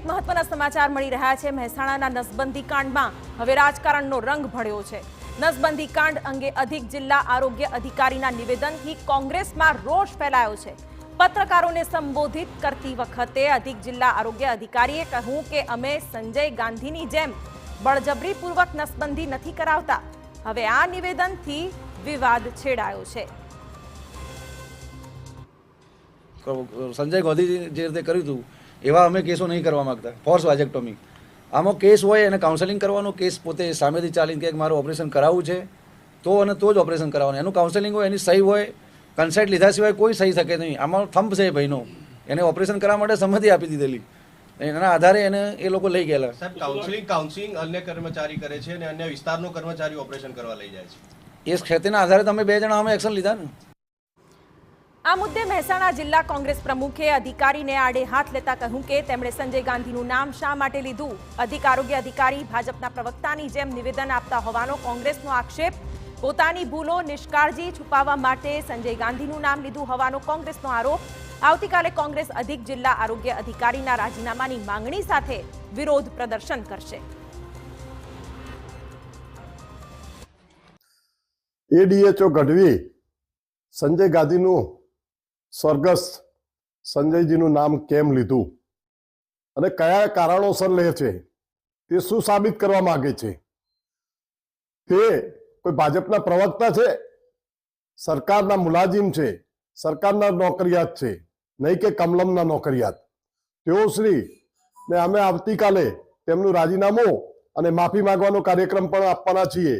મહત્વના સમાચાર મળી રહ્યા છે। મહેસાણાના નસબંધી કાંડમાં હવે રાજકારણનો રંગ ભળ્યો છે। નસબંધી કાંડ અંગે અધિક જિલ્લા આરોગ્ય અધિકારીના નિવેદનથી કોંગ્રેસમાં રોષ ફેલાયો છે। પત્રકારોને સંબોધિત કરતી વખતે અધિક જિલ્લા આરોગ્ય અધિકારીએ કહ્યું કે અમે સંજય ગાંધીની જેમ બળજબરીપૂર્વક નસબંધી નથી કરાવતા। હવે આ નિવેદનથી વિવાદ છેડાયો છે। સંજય ગાંધી જે રીતે કર્યું હતું એવા અમે કેસો નહીં કરવા માંગતા। ફોર્સ વાજેક્ટોમી આમાં કેસ હોય અને કાઉન્સેલિંગ કરવાનો, કેસ પોતે સામેથી ચાલીને કે મારું ઓપરેશન કરાવવું છે તો અને તો જ ઓપરેશન કરાવવાનું, એનું કાઉન્સેલિંગ હોય, એની સહી હોય, કન્સેન્ટ લીધા સિવાય કોઈ સહી શકે નહીં। આમાં થંભ છે ભાઈનો, એને ઓપરેશન કરવા માટે સંમતિ આપી દીધેલી, એના આધારે એને એ લોકો લઈ ગયેલા। સાહેબ, કાઉન્સિલિંગ અન્ય કર્મચારી કરે છે અને અન્ય વિસ્તારનો કર્મચારી ઓપરેશન કરવા લઈ જાય છે। એ ક્ષેત્રના આધારે તમે બે જણા અમે એક્શન લીધા ને। આ મુદ્દે મહેસાણા જિલ્લા કોંગ્રેસ પ્રમુખે અધિકારીને આડે હાથ લેતા કહ્યું કે તેમણે સંજય ગાંધીનું નામ શા માટે લીધું। અધિક આરોગ્ય અધિકારી ભાજપના પ્રવક્તાની જેમ નિવેદન આપતા હોવાનો કોંગ્રેસનો આક્ષેપ। પોતાની ભૂલો, નિષ્કાળજી છુપાવવા માટે સંજય ગાંધીનું નામ લીધું હોવાનો કોંગ્રેસનો આરોપ। આવતીકાલે કોંગ્રેસ અધિક જિલ્લા આરોગ્ય અધિકારીના રાજીનામાની માંગણી સાથે વિરોધ પ્રદર્શન કરશે। એડીએચઓ ગઢવી સંજય ગાંધીનું સ્વર્ગસ્થ સંજયજીનું નામ કેમ લીધું અને કયા કારણોસર લે છે તે શું સાબિત કરવા માંગે છે? તે કોઈ ભાજપના પ્રવક્તા છે? સરકારના મુલાજિમ છે, સરકારના નોકરિયાત છે, નહીં કે કમલમના નોકરિયાત? તેઓ શ્રી ને અમે આવતીકાલે તેમનું રાજીનામું અને માફી માંગવાનો કાર્યક્રમ પણ આપવાના છીએ।